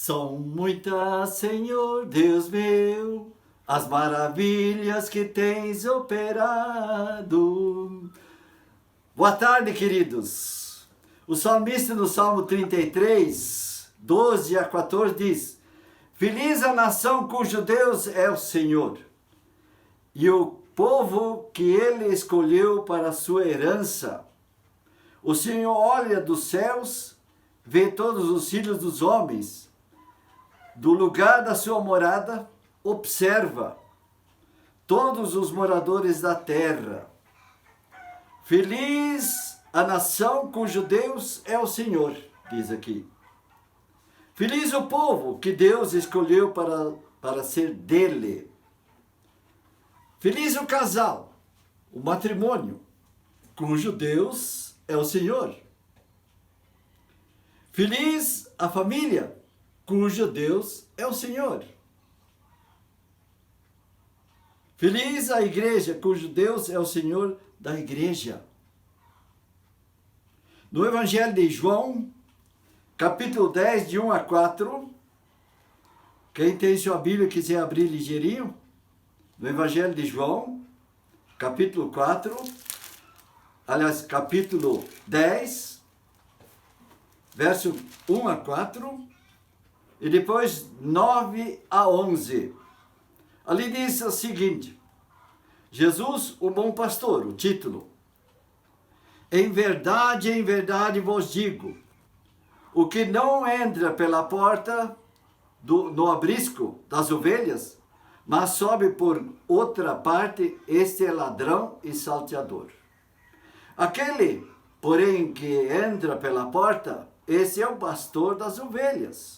São muitas, Senhor Deus meu, as maravilhas que tens operado. Boa tarde, queridos. O salmista no Salmo 33, 12 a 14 diz: Feliz a nação cujo Deus é o Senhor, e o povo que ele escolheu para a sua herança. O Senhor olha dos céus, vê todos os filhos dos homens. Do lugar da sua morada, observa todos os moradores da terra. Feliz a nação cujo Deus é o Senhor, diz aqui. Feliz o povo que Deus escolheu para ser dele. Feliz o casal, o matrimônio, cujo Deus é o Senhor. Feliz a família, cujo Deus é o Senhor. Feliz a igreja, cujo Deus é o Senhor da igreja. No Evangelho de João, capítulo 10, de 1 a 4, quem tem sua Bíblia e quiser abrir ligeirinho, no Evangelho de João, capítulo 4, aliás, capítulo 10, verso 1 a 4, e depois 9 a 11. Ali diz o seguinte: Jesus, o bom pastor, o título. Em verdade vos digo, o que não entra pela porta no abrisco das ovelhas, mas sobe por outra parte, este é ladrão e salteador. Aquele, porém, que entra pela porta, esse é o pastor das ovelhas.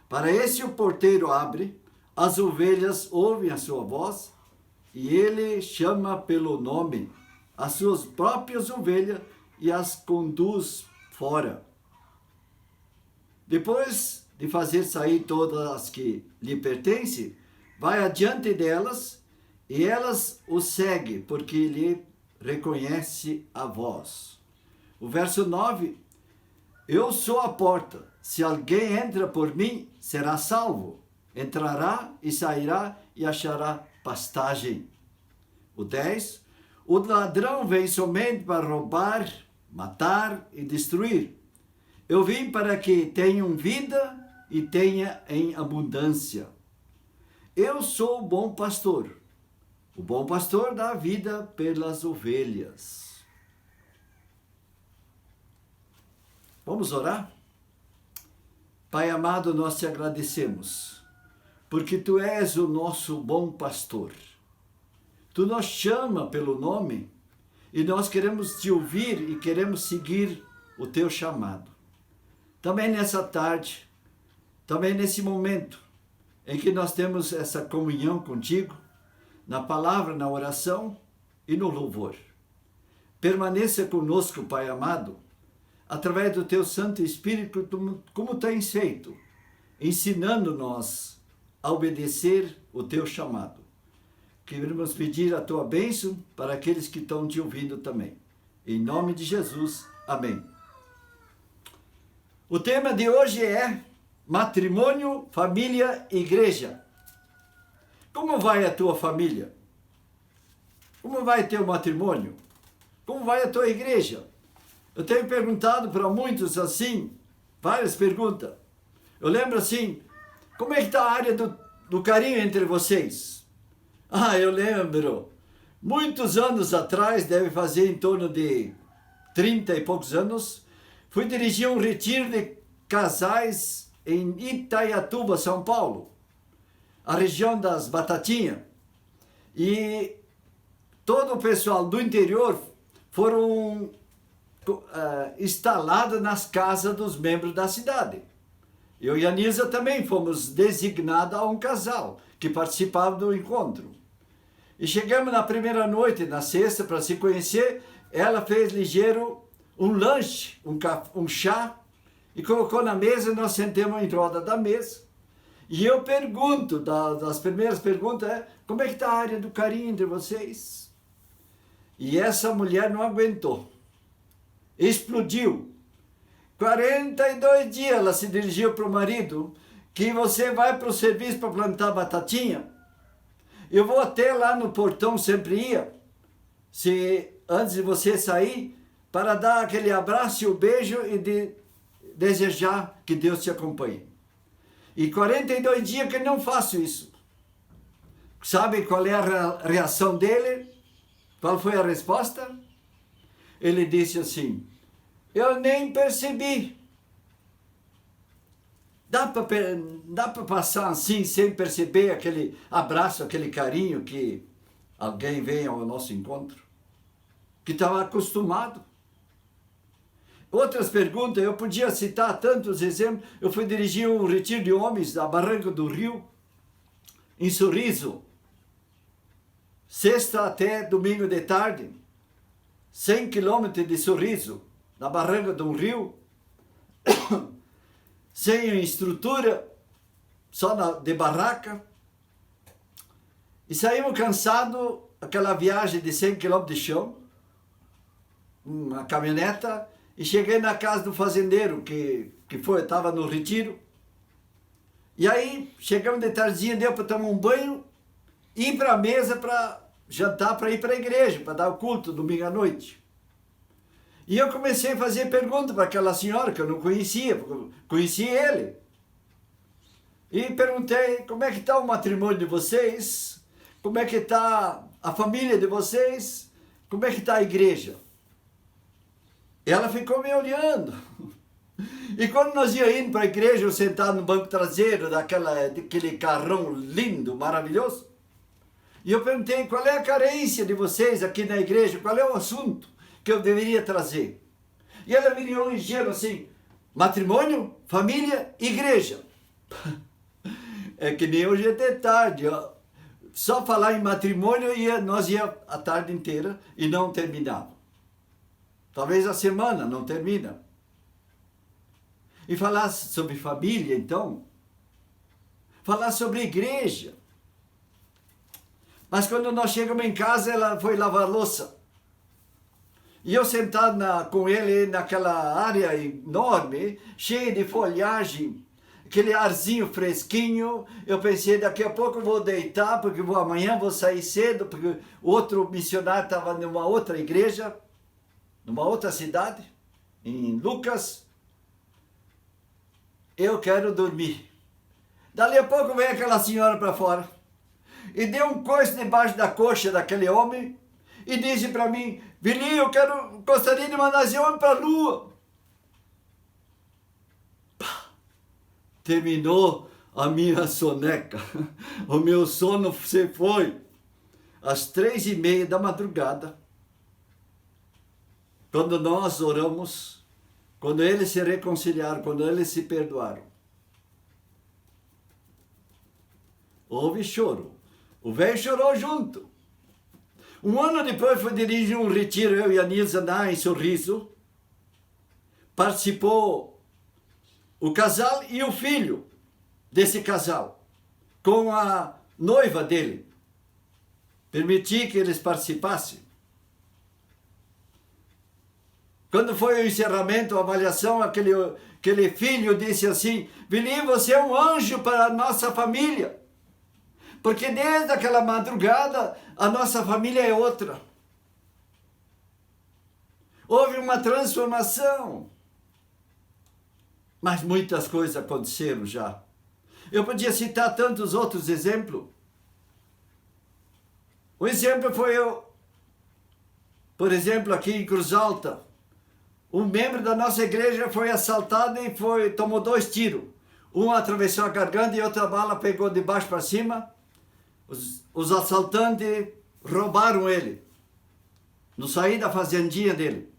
Para esse o porteiro abre, as ovelhas ouvem a sua voz, e ele chama pelo nome as suas próprias ovelhas e as conduz fora. Depois de fazer sair todas as que lhe pertencem, vai adiante delas, e elas o seguem, porque lhe reconhece a voz. O verso 9: Eu sou a porta. Se alguém entra por mim, será salvo. Entrará e sairá e achará pastagem. O 10: O ladrão vem somente para roubar, matar e destruir. Eu vim para que tenham vida e tenha em abundância. Eu sou o bom pastor. O bom pastor dá vida pelas ovelhas. Vamos orar? Pai amado, nós te agradecemos, porque Tu és o nosso bom pastor. Tu nos chama pelo nome e nós queremos Te ouvir e queremos seguir o Teu chamado. Também nessa tarde, também nesse momento em que nós temos essa comunhão contigo, na palavra, na oração e no louvor. Permaneça conosco, Pai amado, através do Teu Santo Espírito, como tens feito, ensinando-nos a obedecer o Teu chamado. Queremos pedir a Tua bênção para aqueles que estão Te ouvindo também. Em nome de Jesus, amém. O tema de hoje é matrimônio, família e igreja. Como vai a tua família? Como vai teu matrimônio? Como vai a tua igreja? Eu tenho perguntado para muitos assim, várias perguntas. Eu lembro assim, como é que está a área do carinho entre vocês? Eu lembro, muitos anos atrás, deve fazer em torno de 30 e poucos anos, fui dirigir um retiro de casais em Itaiatuba, São Paulo, a região das Batatinhas. E todo o pessoal do interior foram instalado nas casas dos membros da cidade. Eu e a Nilza também fomos designados a um casal que participava do encontro. E chegamos na primeira noite, na sexta, para se conhecer. Ela fez ligeiro um lanche, um chá, e colocou na mesa, e nós sentamos em roda da mesa. E eu pergunto, das primeiras perguntas é: como é que está a área do carinho entre vocês? E essa mulher não aguentou. Explodiu. 42 dias ela se dirigiu para o marido, que você vai para o serviço para plantar batatinha, eu vou até lá no portão, sempre ia, antes de você sair, para dar aquele abraço e o beijo e desejar que Deus te acompanhe. E 42 dias que eu não faço isso. Sabe qual é a reação dele? Qual foi a resposta? Ele disse assim, eu nem percebi. Dá para passar assim, sem perceber aquele abraço, aquele carinho que alguém vem ao nosso encontro? Que estava acostumado. Outras perguntas, eu podia citar tantos exemplos. Eu fui dirigir um retiro de homens da Barranca do Rio, em Sorriso, sexta até domingo de tarde, 100 quilômetros de Sorriso, na Barranca do Rio, sem estrutura, só de barraca. E saímos cansados, aquela viagem de 100 quilômetros de chão, uma caminhoneta, e cheguei na casa do fazendeiro, que estava no retiro. E aí, chegamos de tardinha, deu para tomar um banho, ir para a mesa para jantar, para ir para a igreja, para dar o culto domingo à noite. E eu comecei a fazer perguntas para aquela senhora, que eu não conhecia, porque eu conhecia ele. E perguntei, como é que está o matrimônio de vocês? Como é que está a família de vocês? Como é que está a igreja? Ela ficou me olhando. E quando nós íamos indo para a igreja, eu sentado no banco traseiro daquele carrão lindo, maravilhoso, e eu perguntei, qual é a carência de vocês aqui na igreja? Qual é o assunto que eu deveria trazer? E ela me olhou ligeiro assim, matrimônio, família, igreja. É que nem hoje é tarde, ó. Só falar em matrimônio, nós ia a tarde inteira e não terminava. Talvez a semana não termina. E falar sobre família, então. Falar sobre igreja. Mas quando nós chegamos em casa, ela foi lavar a louça. E eu sentado com ele naquela área enorme, cheia de folhagem, aquele arzinho fresquinho, eu pensei, daqui a pouco eu vou deitar, porque amanhã vou sair cedo, porque o outro missionário estava numa outra igreja, numa outra cidade, em Lucas. Eu quero dormir. Dali a pouco veio aquela senhora para fora e deu um coice debaixo da coxa daquele homem e disse para mim, Vilinho, gostaria de mandar esse homem para a lua. Pá, terminou a minha soneca. O meu sono se foi às 3:30 da madrugada. Quando nós oramos, quando eles se reconciliaram, quando eles se perdoaram, houve choro. O velho chorou junto. Um ano depois foi dirigir um retiro, eu e a Nilza lá em Sorriso. Participou o casal e o filho desse casal, com a noiva dele. Permiti que eles participassem. Quando foi o encerramento, a avaliação, aquele filho disse assim, Vilinho, você é um anjo para a nossa família. Porque desde aquela madrugada, a nossa família é outra. Houve uma transformação. Mas muitas coisas aconteceram já. Eu podia citar tantos outros exemplos. O exemplo foi por exemplo, aqui em Cruz Alta, um membro da nossa igreja foi assaltado e tomou 2 tiros. Um atravessou a garganta e outra bala pegou de baixo para cima. Os assaltantes roubaram ele, no sair da fazendinha dele.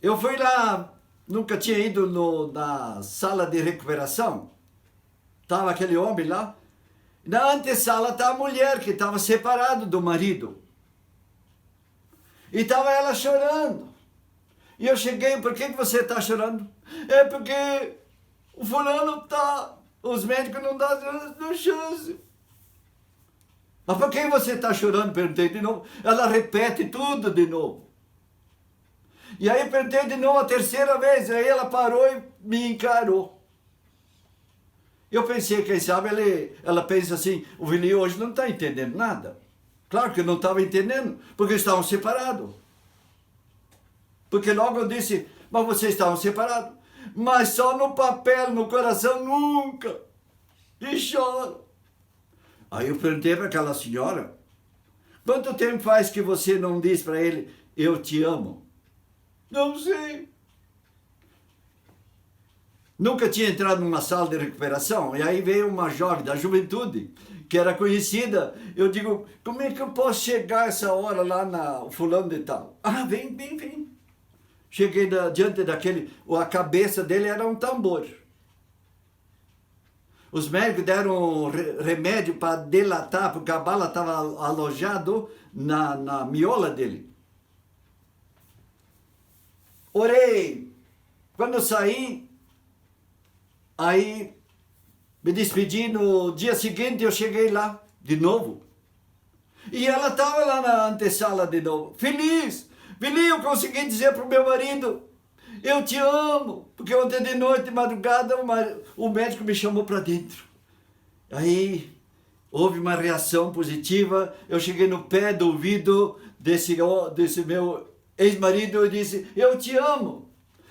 Eu fui lá, nunca tinha ido na sala de recuperação. Estava aquele homem lá. Na antessala estava a mulher que estava separada do marido. E estava ela chorando. E eu cheguei, por que você está chorando? É porque o fulano os médicos não dão chance. Mas por que você está chorando? Perguntei de novo. Ela repete tudo de novo. E aí perguntei de novo a terceira vez, aí ela parou e me encarou. Eu pensei, quem sabe ela pensa assim, o Vilinho hoje não está entendendo nada. Claro que eu não estava entendendo, porque estavam separados. Porque logo eu disse, mas vocês estavam separados. Mas só no papel, no coração, nunca. E chora. Aí eu perguntei para aquela senhora, quanto tempo faz que você não diz para ele, eu te amo? Não sei. Nunca tinha entrado numa sala de recuperação, e aí veio uma jovem da juventude, que era conhecida. Eu digo, como é que eu posso chegar essa hora lá na fulano de tal? Ah, vem. Cheguei diante daquele, a cabeça dele era um tambor. Os médicos deram remédio para delatar, porque a bala estava alojado na miola dele. Orei. Quando eu saí, aí me despedi. No dia seguinte eu cheguei lá de novo. E ela estava lá na antessala de novo. Feliz. Eu consegui dizer para o meu marido, eu te amo. Porque ontem de noite, de madrugada, o médico me chamou para dentro. Aí houve uma reação positiva. Eu cheguei no pé do ouvido desse meu ex-marido e disse, eu te amo.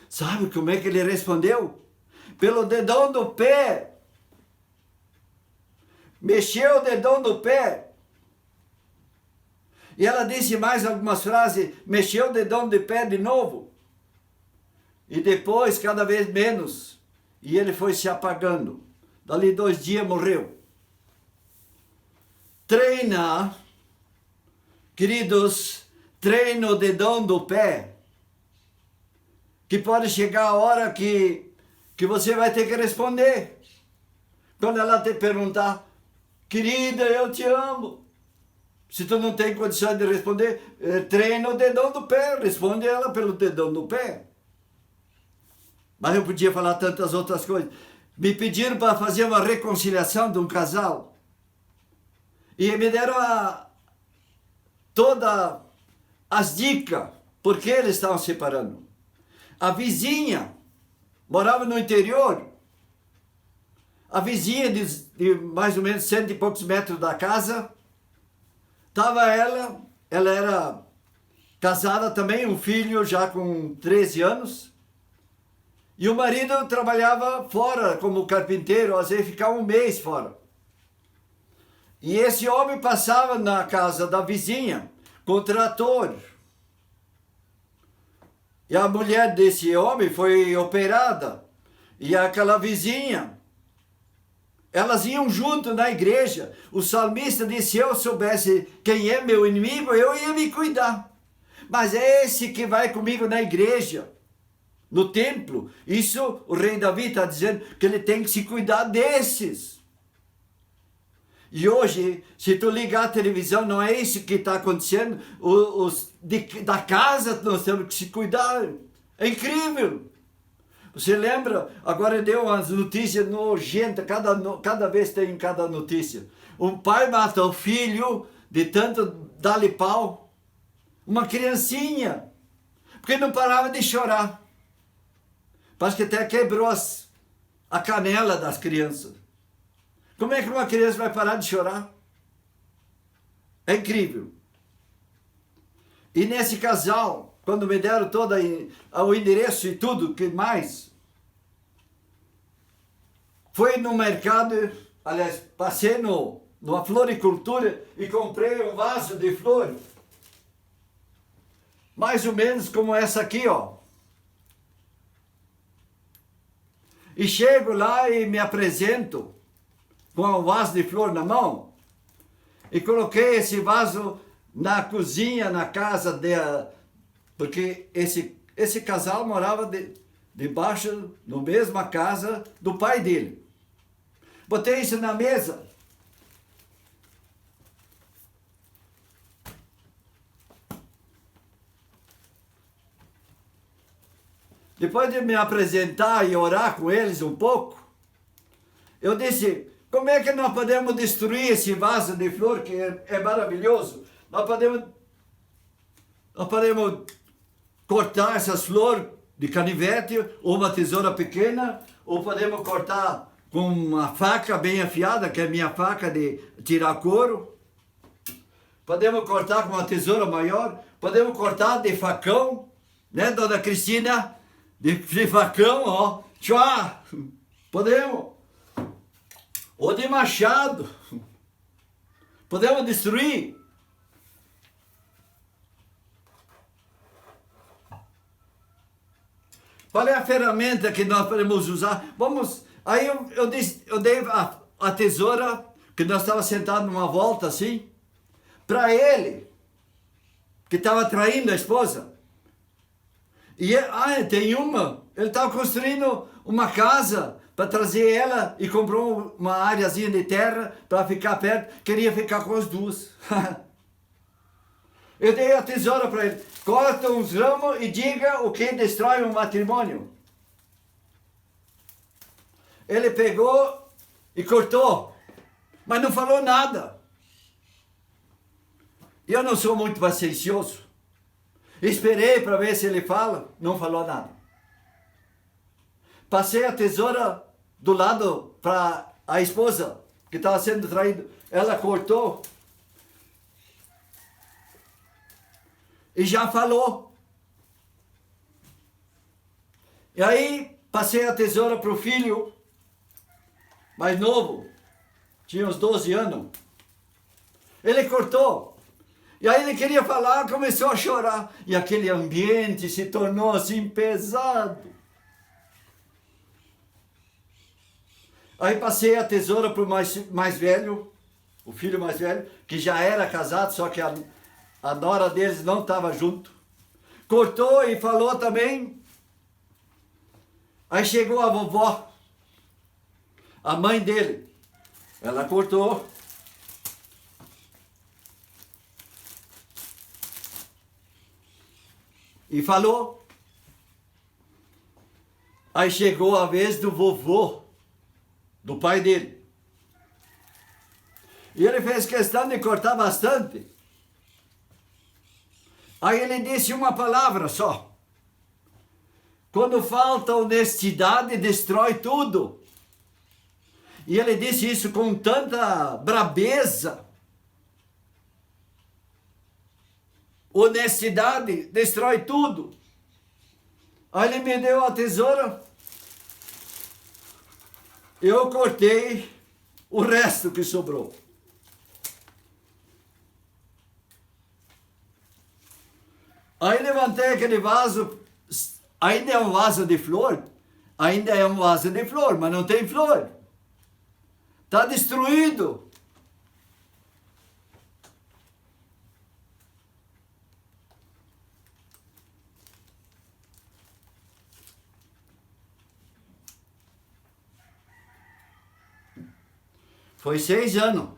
Sabe como é que ele respondeu? Pelo dedão do pé. Mexeu o dedão do pé. E ela disse mais algumas frases, mexeu o dedão de pé de novo. E depois, cada vez menos. E ele foi se apagando. Dali 2 dias morreu. Treina, queridos, treina o dedão do pé. Que pode chegar a hora que você vai ter que responder. Quando ela te perguntar, querida, eu te amo. Se tu não tem condições de responder, treina o dedão do pé, responde ela pelo dedão do pé. Mas eu podia falar tantas outras coisas. Me pediram para fazer uma reconciliação de um casal. E me deram todas as dicas, porque eles estavam separando. A vizinha morava no interior. A vizinha de mais ou menos 100 e poucos metros da casa, estava ela era casada também, um filho já com 13 anos. E o marido trabalhava fora como carpinteiro, às vezes ficava 1 mês fora. E esse homem passava na casa da vizinha com trator. E a mulher desse homem foi operada. E aquela vizinha, elas iam junto na igreja. O salmista disse, se eu soubesse quem é meu inimigo, eu ia me cuidar. Mas é esse que vai comigo na igreja, no templo. Isso o rei Davi está dizendo que ele tem que se cuidar desses. E hoje, se tu ligar a televisão, não é isso que está acontecendo. Da casa nós temos que se cuidar. É incrível. Você lembra? Agora deu umas notícias nojentas. Cada vez tem cada notícia. Um pai mata o filho de tanto dar-lhe pau. Uma criancinha. Porque não parava de chorar. Parece que até quebrou a canela das crianças. Como é que uma criança vai parar de chorar? É incrível. E nesse casal, quando me deram todo o endereço e tudo, que mais? Fui no mercado, aliás, passei numa floricultura e comprei um vaso de flor. Mais ou menos como essa aqui, ó. E chego lá e me apresento com um vaso de flor na mão. E coloquei esse vaso na cozinha, na casa dela. Porque esse casal morava debaixo, na mesma casa do pai dele. Botei isso na mesa. Depois de me apresentar e orar com eles um pouco, eu disse, como é que nós podemos destruir esse vaso de flor que é maravilhoso? Nós podemos cortar essas flores de canivete, ou uma tesoura pequena, ou podemos cortar com uma faca bem afiada, que é a minha faca de tirar couro. Podemos cortar com uma tesoura maior, podemos cortar de facão, né, dona Cristina? De facão, ó, tchá, podemos. Ou de machado, podemos destruir. Qual é a ferramenta que nós podemos usar? Vamos, aí eu dei a tesoura, que nós estávamos sentados numa volta assim, para ele, que estava traindo a esposa. E tem ele estava construindo uma casa para trazer ela e comprou uma áreazinha de terra para ficar perto, queria ficar com as duas. Eu dei a tesoura para ele, corta uns ramos e diga o que destrói um matrimônio. Ele pegou e cortou, mas não falou nada. Eu não sou muito paciencioso. Esperei para ver se ele fala, não falou nada. Passei a tesoura do lado para a esposa, que estava sendo traída. Ela cortou. E já falou. E aí, passei a tesoura para o filho mais novo. Tinha uns 12 anos. Ele cortou. E aí ele queria falar, começou a chorar. E aquele ambiente se tornou assim pesado. Aí passei a tesoura para o mais velho, o filho mais velho, que já era casado, só que a nora deles não estava junto. Cortou e falou também. Aí chegou a vovó, a mãe dele. Ela cortou. E falou. Aí chegou a vez do vovô, do pai dele. E ele fez questão de cortar bastante. Aí ele disse uma palavra só. Quando falta honestidade, destrói tudo. E ele disse isso com tanta brabeza. Honestidade destrói tudo. Aí ele me deu a tesoura. Eu cortei o resto que sobrou. Aí levantei aquele vaso. Ainda é um vaso de flor. Ainda é um vaso de flor, mas não tem flor. Está destruído. Foi 6 anos.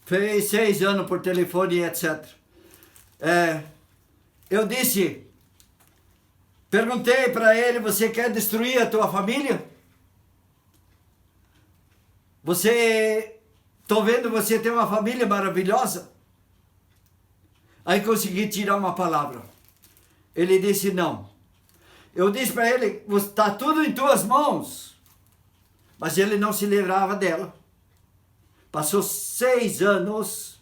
Fez 6 anos por telefone e etc. Eu disse, perguntei para ele, você quer destruir a tua família? Tô vendo você tem uma família maravilhosa. Aí consegui tirar uma palavra. Ele disse não. Eu disse para ele, está tudo em tuas mãos. Mas ele não se livrava dela. Passou 6 anos,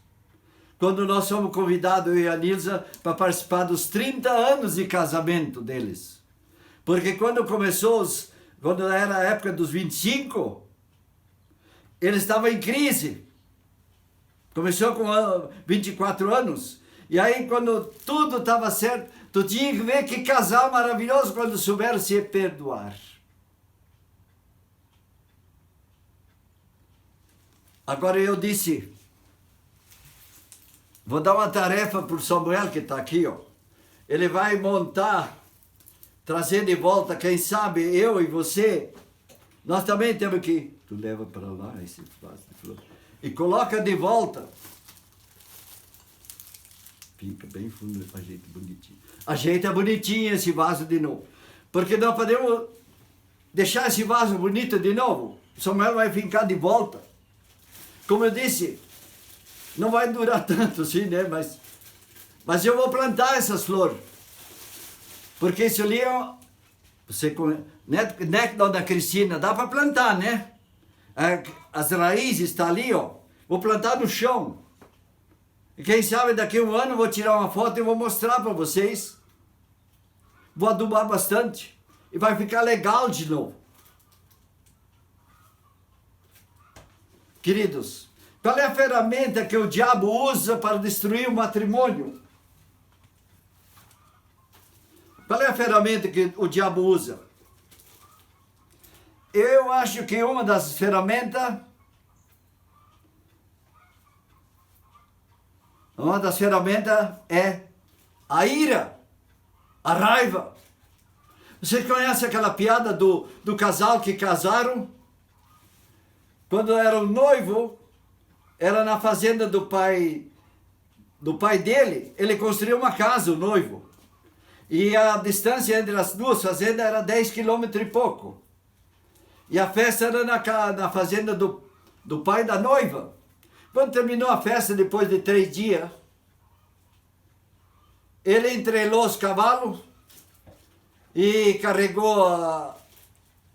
quando nós fomos convidados, eu e a Nilza, para participar dos 30 anos de casamento deles. Porque quando era a época dos 25, ele estava em crise. Começou com 24 anos. E aí, quando tudo estava certo, tu tinha que ver que casal maravilhoso quando souberam se perdoar. Agora eu disse, vou dar uma tarefa para o Samuel que está aqui, ó. Ele vai montar, trazer de volta, quem sabe eu e você, nós também temos que... Tu leva para lá esse vaso de flor e coloca de volta. Fica bem fundo, ajeita bonitinho. Ajeita bonitinho esse vaso de novo. Porque nós podemos deixar esse vaso bonito de novo. O Samuel vai ficar de volta. Como eu disse, não vai durar tanto assim, né? Mas eu vou plantar essas flores. Porque isso ali, você, né, dona Cristina, dá para plantar, né? As raízes estão ali, ó. Vou plantar no chão. E quem sabe daqui a um ano eu vou tirar uma foto e vou mostrar para vocês. Vou adubar bastante. E vai ficar legal de novo. Queridos, qual é a ferramenta que o diabo usa para destruir o matrimônio? Qual é a ferramenta que o diabo usa? Eu acho que uma das ferramentas é a ira, a raiva. Você conhece aquela piada do casal que casaram? Quando era o noivo, era na fazenda do pai dele, ele construiu uma casa, o noivo. E a distância entre as duas fazendas era 10 quilômetros e pouco. E a festa era na fazenda do pai da noiva. Quando terminou a festa, depois de 3 dias, ele entrelou os cavalos e carregou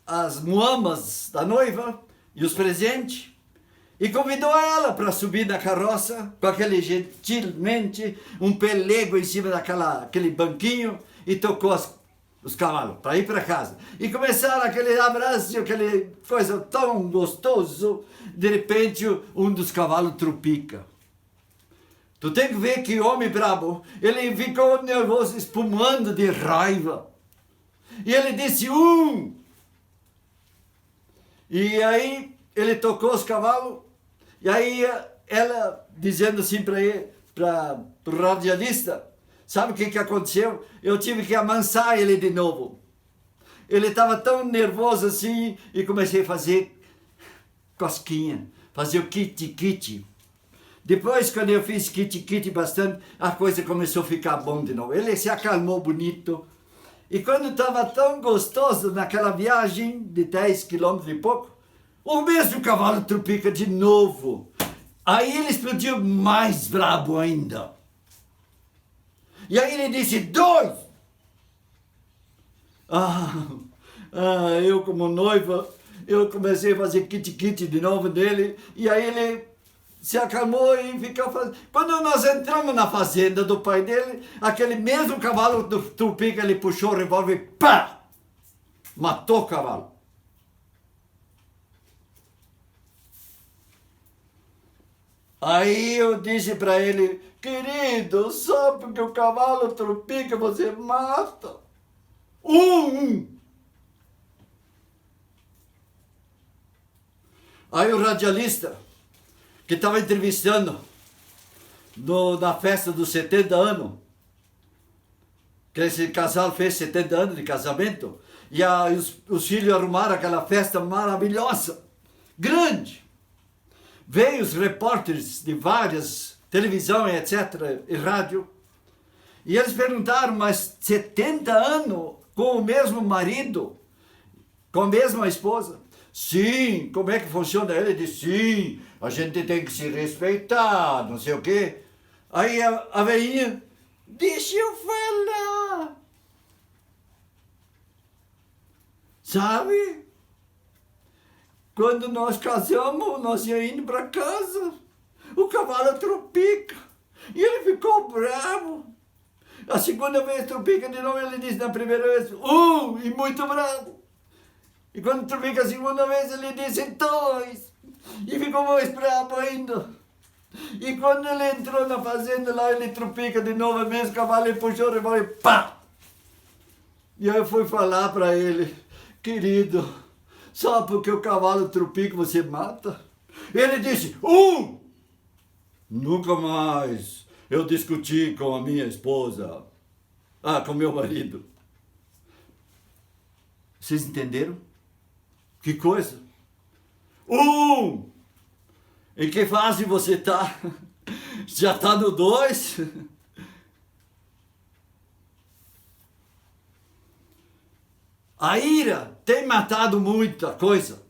as muamas da noiva e os presentes e convidou ela para subir na carroça com aquele gentilmente um pelego em cima daquele banquinho e tocou os cavalos para ir para casa. E começaram aquele abraço, aquele coisa tão gostoso. De repente, um dos cavalos trupica. Tu tem que ver que homem brabo, ele ficou nervoso, espumando de raiva. E ele disse, E aí, ele tocou os cavalos, e aí ela, dizendo assim para o radialista, sabe o que aconteceu? Eu tive que amansar ele de novo. Ele estava tão nervoso assim, e comecei a fazer cosquinha, fazer o kit-kit. Depois, quando eu fiz kit-kit bastante, a coisa começou a ficar bom de novo. Ele se acalmou bonito. E quando estava tão gostoso naquela viagem de 10 quilômetros e pouco, o mesmo cavalo trupica de novo. Aí ele explodiu mais brabo ainda. E aí ele disse, 2! Eu como noiva, eu comecei a fazer kit-kit de novo dele, e aí ele se acalmou e ficou fazendo. Quando nós entramos na fazenda do pai dele, aquele mesmo cavalo do trupica, ele puxou o revólver e pá! Matou o cavalo. Aí eu disse para ele, querido, só porque o cavalo trupica você mata. Aí o radialista, que estava entrevistando na festa dos 70 anos, que esse casal fez 70 anos de casamento, e os filhos arrumaram aquela festa maravilhosa, grande. Veio os repórteres de várias televisão, etc., e rádio, e eles perguntaram, mas 70 anos com o mesmo marido, com a mesma esposa? Sim, como é que funciona? Ele disse, sim, a gente tem que se respeitar, não sei o quê. Aí a velhinha, deixa eu falar. Sabe? Quando nós casamos, nós íamos indo para casa, o cavalo trupica, e ele ficou bravo. A segunda vez trupica de novo, ele disse na primeira vez, e muito bravo. E quando trupica a segunda vez, ele disse 2, e ficou mais bravo ainda. E quando ele entrou na fazenda lá, ele trupica de novo, o mesmo cavalo, ele puxou o revólver e pá! E aí eu fui falar para ele, querido, só porque o cavalo trupica você mata? Ele disse, nunca mais eu discuti com a minha esposa, com meu marido. Vocês entenderam? Que coisa? Em que fase você está? Já está no 2? A ira tem matado muita coisa.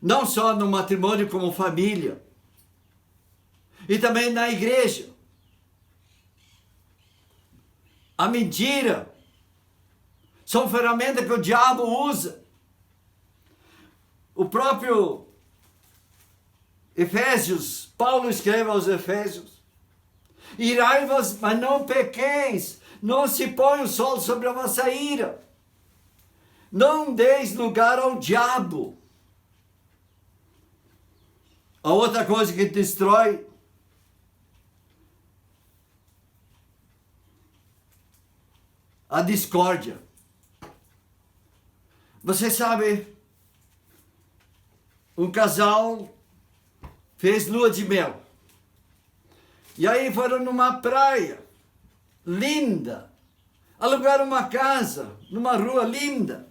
Não só no matrimônio, como família. E também na igreja. a mentira, são ferramentas que o diabo usa. O próprio Efésios, Paulo escreve aos Efésios: irai-vos, mas não pequeis, não se põe o sol sobre a vossa ira, não deis lugar ao diabo. A outra coisa que destrói a discórdia. Você sabe, um casal fez lua de mel. E aí foram numa praia linda, alugaram uma casa numa rua linda.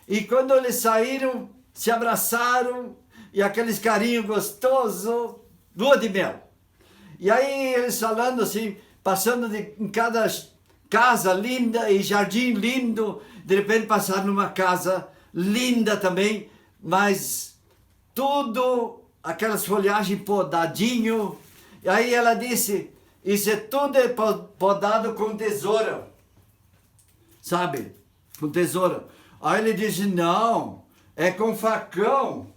E quando eles saíram, se abraçaram, e aqueles carinhos gostosos, lua de mel. E aí eles falando assim, passando em cada casa linda e jardim lindo, de repente passaram numa casa linda também, mas tudo, aquelas folhagens podadinho. E aí ela disse, isso é tudo podado com tesoura, sabe, com tesoura. Aí ele disse, não, é com facão.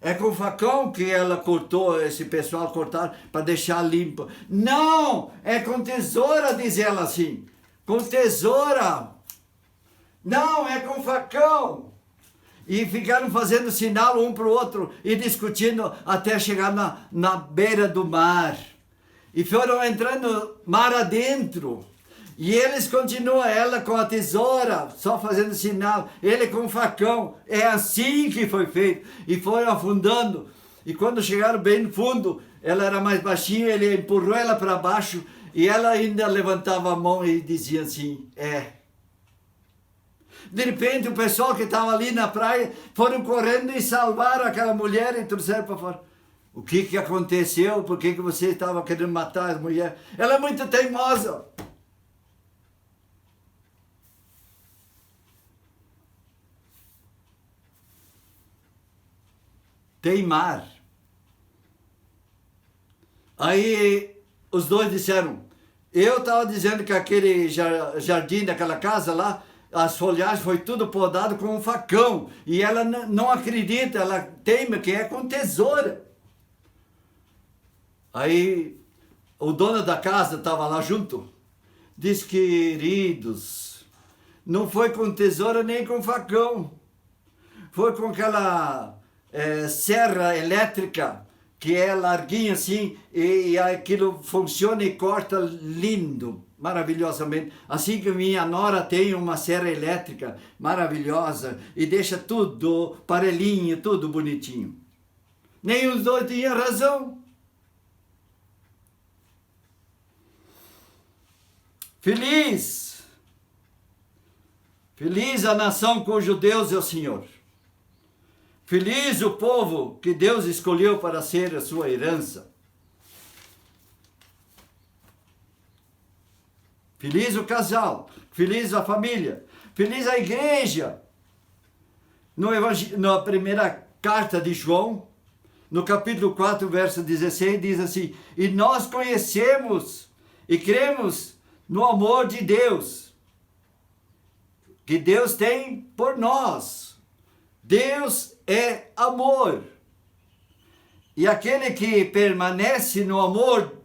É com facão que ela cortou, esse pessoal cortaram para deixar limpo. Não, é com tesoura, diz ela assim. Com tesoura. Não, é com facão. E ficaram fazendo sinal um para o outro e discutindo até chegar na beira do mar. E foram entrando mar adentro. E eles continuam, ela com a tesoura, só fazendo sinal, ele com o facão. É assim que foi feito. E foram afundando. E quando chegaram bem no fundo, ela era mais baixinha, ele empurrou ela para baixo. E ela ainda levantava a mão e dizia assim, De repente o pessoal que estava ali na praia foram correndo e salvaram aquela mulher e trouxeram para fora. O que aconteceu? Por que você estava querendo matar a mulher? Ela é muito teimosa. Teimar. Aí os dois disseram, eu estava dizendo que aquele jardim daquela casa lá, as folhagens foi tudo podado com um facão, e ela não acredita, ela teima que é com tesoura. Aí o dono da casa estava lá junto, diz, queridos, não foi com tesoura nem com facão, foi com aquela serra elétrica, que é larguinho assim, e aquilo funciona e corta lindo, maravilhosamente. Assim que minha nora tem uma serra elétrica maravilhosa, e deixa tudo parelhinho, tudo bonitinho. Nem os dois tinham razão. Feliz a nação cujo Deus é o Senhor. Feliz o povo que Deus escolheu para ser a sua herança. Feliz o casal, feliz a família, feliz a igreja. Na primeira carta de João, no capítulo 4, verso 16, diz assim, e nós conhecemos e cremos no amor de Deus, que Deus tem por nós. Deus é amor. E aquele que permanece no amor,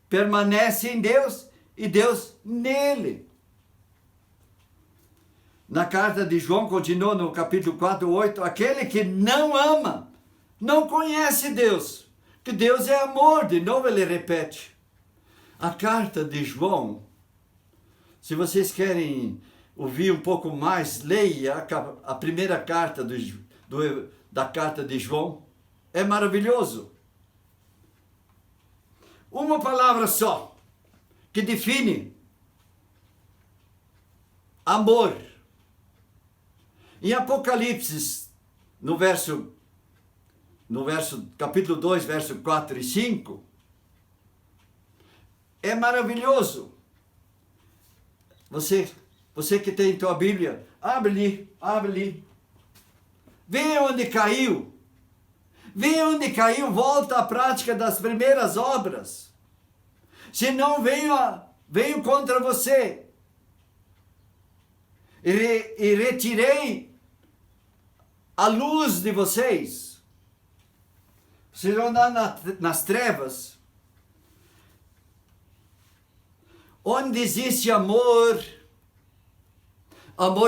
permanece em Deus e Deus nele. Na carta de João, continua no capítulo 4, 8, aquele que não ama, não conhece Deus, que Deus é amor. De novo ele repete. A carta de João, se vocês querem ouvir um pouco mais, leia a primeira carta da carta de João. É maravilhoso. Uma palavra só que define amor. Em Apocalipse, no capítulo 2, verso 4 e 5, é maravilhoso. Você que tem tua Bíblia, abre ali. Vê onde caiu. Volta à prática das primeiras obras. Se não, venha venho contra você e retirei a luz de vocês. Vocês vão andar nas trevas. Onde existe amor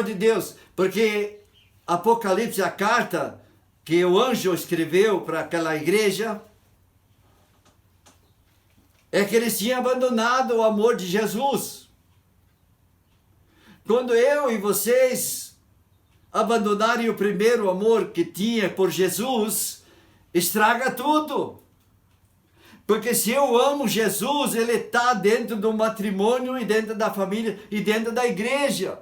de Deus, porque Apocalipse, a carta que o anjo escreveu para aquela igreja, é que eles tinham abandonado o amor de Jesus. Quando eu e vocês abandonarem o primeiro amor que tinha por Jesus, estraga tudo. Porque se eu amo Jesus, ele está dentro do matrimônio e dentro da família e dentro da igreja.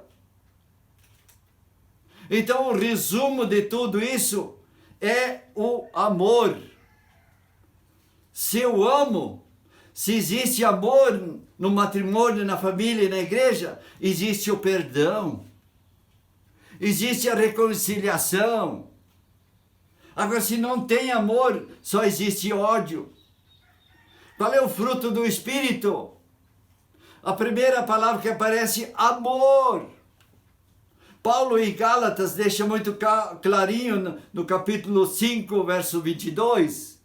Então o resumo de tudo isso é o amor. Se eu amo, se existe amor no matrimônio, na família e na igreja, existe o perdão. Existe a reconciliação. Agora, se não tem amor, só existe ódio. Qual é o fruto do Espírito? A primeira palavra que aparece, amor. Paulo em Gálatas deixa muito clarinho no capítulo 5, verso 22.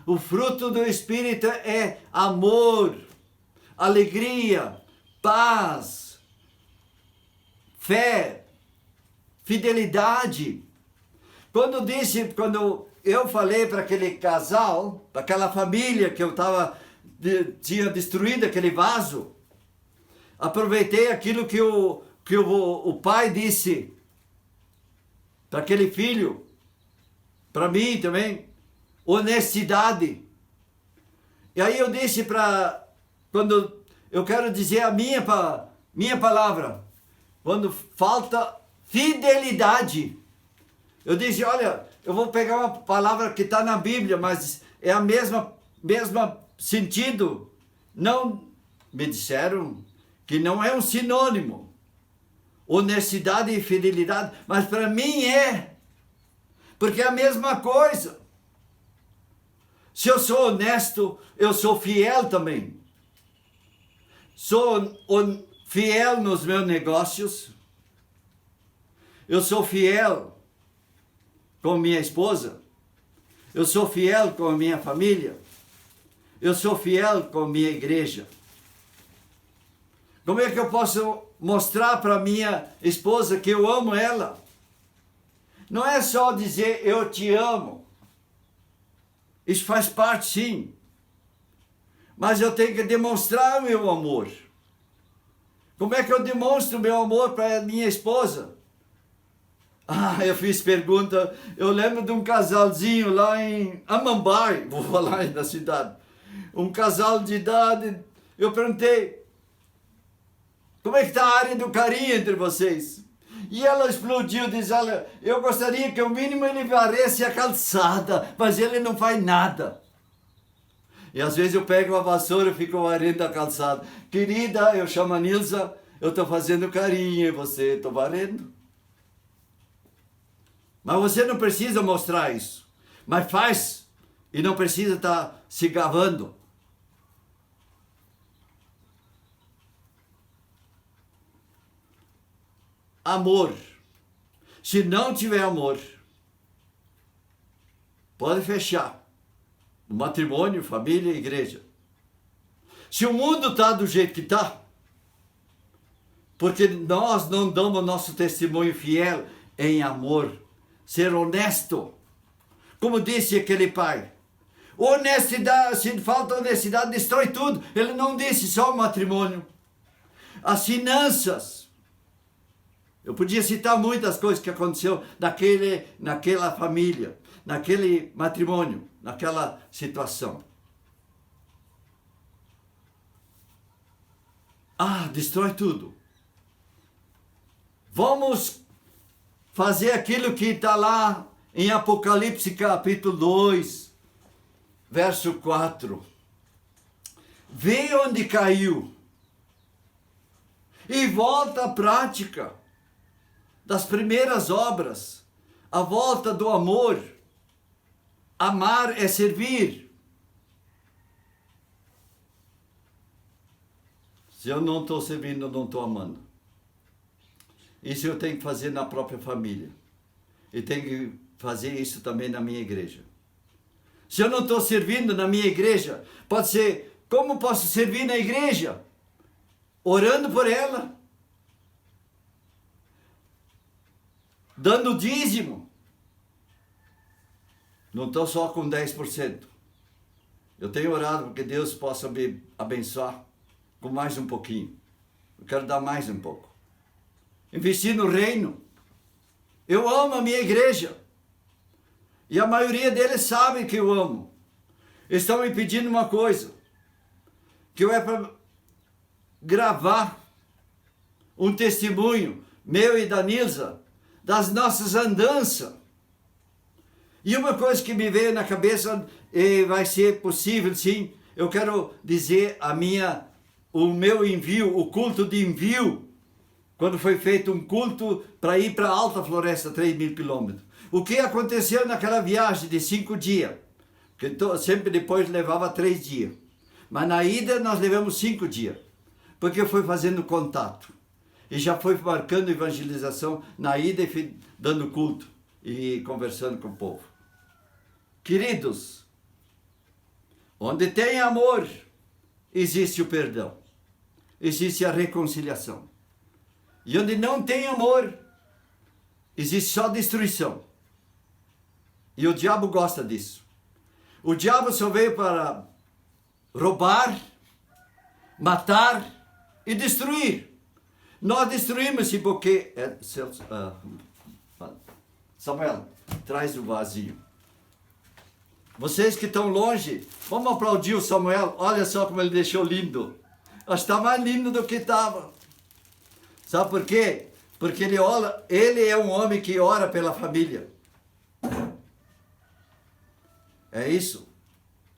O fruto do Espírito é amor, alegria, paz, fé, fidelidade. Quando eu falei para aquele casal, para aquela família que tinha destruído aquele vaso, aproveitei aquilo que o pai disse para aquele filho, para mim também, honestidade. E aí eu disse quando eu quero dizer a minha palavra, quando falta fidelidade, eu disse, olha, eu vou pegar uma palavra que está na Bíblia, mas é a mesma sentido. Não, me disseram que não é um sinônimo, honestidade e fidelidade, mas para mim é, porque é a mesma coisa. Se eu sou honesto, eu sou fiel também. Sou fiel nos meus negócios, eu sou fiel com minha esposa, eu sou fiel com a minha família, eu sou fiel com a minha igreja. Como é que eu posso mostrar para minha esposa que eu amo ela? Não é só dizer eu te amo. Isso faz parte, sim. Mas eu tenho que demonstrar o meu amor. Como é que eu demonstro o meu amor para minha esposa? Eu fiz pergunta, eu lembro de um casalzinho lá em Amambai, vou falar aí da cidade. Um casal de idade, eu perguntei, como é que está a área do carinho entre vocês? E ela explodiu, diz, olha, eu gostaria que o mínimo ele varresse a calçada, mas ele não faz nada. E às vezes eu pego a vassoura e fico varrendo a calçada. Querida, eu chamo a Nilza, eu estou fazendo carinho em você, estou varrendo. Mas você não precisa mostrar isso. Mas faz e não precisa estar se gabando. Amor. Se não tiver amor, pode fechar. O matrimônio, família, igreja. Se o mundo está do jeito que está, porque nós não damos nosso testemunho fiel em amor, ser honesto. Como disse aquele pai, honestidade, se falta honestidade, destrói tudo. Ele não disse só o matrimônio. As finanças. Eu podia citar muitas coisas que aconteceu naquela família, naquele matrimônio, naquela situação. Destrói tudo. Vamos fazer aquilo que está lá em Apocalipse capítulo 2, verso 4. Vê onde caiu e volta à prática das primeiras obras, a volta do amor. Amar é servir. Se eu não estou servindo, eu não estou amando. Isso eu tenho que fazer na própria família. E tenho que fazer isso também na minha igreja. Se eu não estou servindo na minha igreja, pode ser, como posso servir na igreja? Orando por ela. Dando dízimo. Não estou só com 10%. Eu tenho orado para que Deus possa me abençoar com mais um pouquinho. Eu quero dar mais um pouco. Investir no reino. Eu amo a minha igreja. E a maioria deles sabem que eu amo. Estão me pedindo uma coisa. Que eu é para gravar um testemunho meu e da Nilza das nossas andanças. E uma coisa que me veio na cabeça, e vai ser possível sim, eu quero dizer o meu envio, o culto de envio, quando foi feito um culto para ir para a Alta Floresta, 3.000 quilômetros. O que aconteceu naquela viagem de 5 dias? Porque sempre depois levava 3 dias. Mas na ida nós levamos 5 dias. Porque foi fazendo contato. E já foi marcando evangelização na ida e dando culto. E conversando com o povo. Queridos, onde tem amor, existe o perdão. Existe a reconciliação. E onde não tem amor, existe só destruição. E o diabo gosta disso. O diabo só veio para roubar, matar e destruir. Nós destruímos esse buquê. Samuel, traz o vazio. Vocês que estão longe, vamos aplaudir o Samuel. Olha só como ele deixou lindo. Acho que está mais lindo do que estava. Sabe por quê? Porque ele é um homem que ora pela família. É isso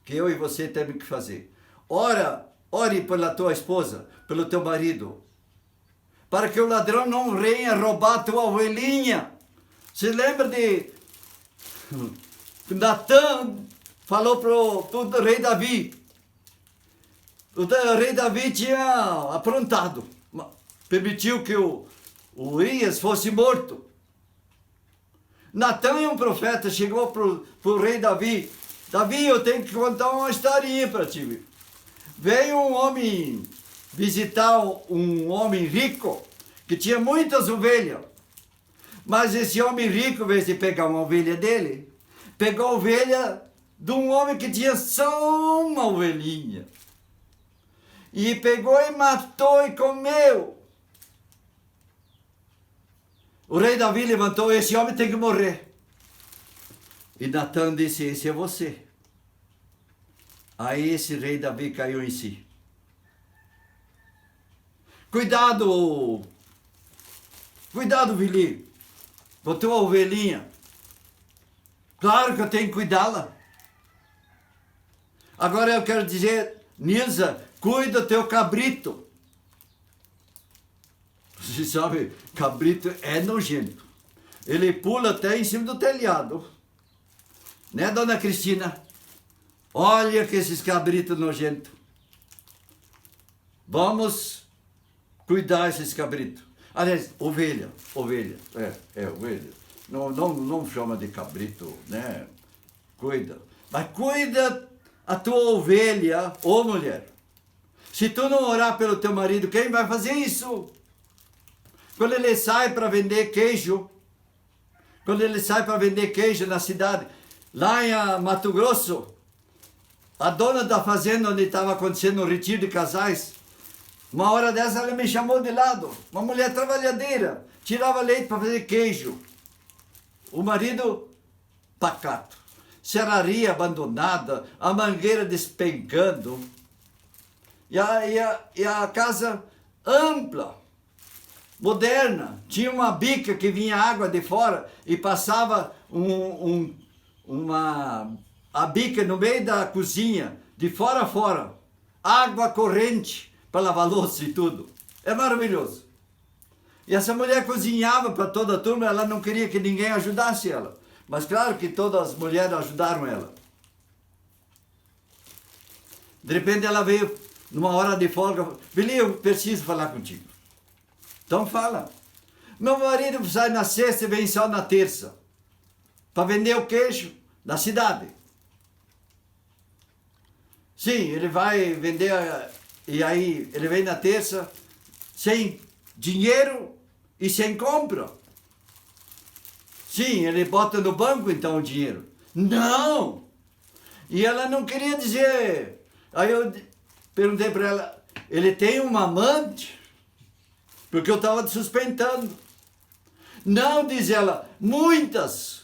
que eu e você temos que fazer. Ore pela tua esposa, pelo teu marido, para que o ladrão não venha roubar a tua ovelhinha. Você lembra de Natan falou para o rei Davi. O rei Davi tinha aprontado, permitiu que o Urias fosse morto. Natan é um profeta, chegou para o rei Davi. Davi, eu tenho que contar uma historinha para ti. Veio um homem visitar um homem rico, que tinha muitas ovelhas. Mas esse homem rico, em vez de pegar uma ovelha dele, pegou a ovelha de um homem que tinha só uma ovelhinha. E pegou e matou e comeu. O rei Davi levantou, esse homem tem que morrer. E Natan disse, esse é você. Aí esse rei Davi caiu em si. Cuidado, Vili, com a tua ovelhinha. Claro que eu tenho que cuidá-la. Agora eu quero dizer, Nilza, cuida do teu cabrito. Você sabe, cabrito é nojento. Ele pula até em cima do telhado. Né, dona Cristina? Olha que esses cabritos nojentos. Vamos cuidar desses cabritos. Aliás, ovelha. Ovelha. Não chama de cabrito, né? Cuida. Mas cuida a tua ovelha, ô mulher. Se tu não orar pelo teu marido, quem vai fazer isso? Quando ele sai para vender queijo, na cidade, lá em Mato Grosso, a dona da fazenda onde estava acontecendo o retiro de casais, uma hora dessa ela me chamou de lado, uma mulher trabalhadeira, tirava leite para fazer queijo. O marido, pacato, serraria abandonada, a mangueira despencando, e a casa ampla, moderna, tinha uma bica que vinha água de fora e passava a bica no meio da cozinha, de fora a fora, água corrente para lavar louça e tudo. É maravilhoso. E essa mulher cozinhava para toda a turma, ela não queria que ninguém ajudasse ela. Mas claro que todas as mulheres ajudaram ela. De repente ela veio numa hora de folga, Vili, eu preciso falar contigo. Então fala. Meu marido sai na sexta e vem só na terça, para vender o queijo da cidade. Sim, ele vai vender, e aí ele vem na terça, sem dinheiro e sem compra. Sim, ele bota no banco então o dinheiro. Não! E ela não queria dizer. Aí eu perguntei para ela, ele tem uma amante? Porque eu estava suspeitando. Não, diz ela, muitas.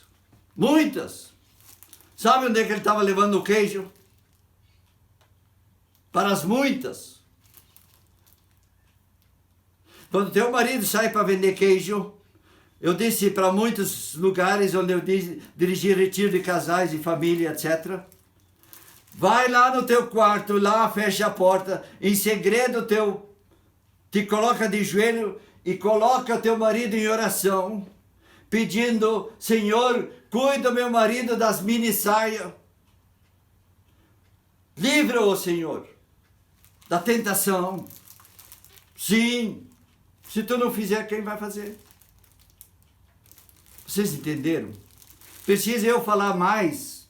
Sabe onde é que ele estava levando o queijo? Para as muitas. Quando teu marido sai para vender queijo, eu disse para muitos lugares onde eu dirigi retiro de casais e família, etc. Vai lá no teu quarto, lá fecha a porta, em segredo te coloca de joelho e coloca teu marido em oração, pedindo, Senhor, cuida meu marido das mini saias. Livra-o, Senhor, da tentação. Sim, se tu não fizer, quem vai fazer? Vocês entenderam? Precisa eu falar mais?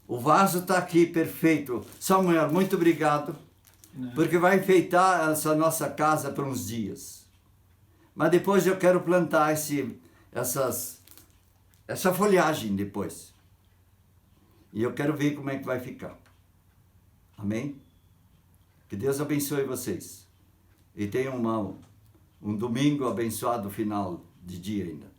O vaso está aqui, perfeito. Samuel, muito obrigado. Porque vai enfeitar essa nossa casa por uns dias. Mas depois eu quero plantar essa folhagem depois. E eu quero ver como é que vai ficar. Amém? Que Deus abençoe vocês. E tenham um domingo abençoado final de dia ainda.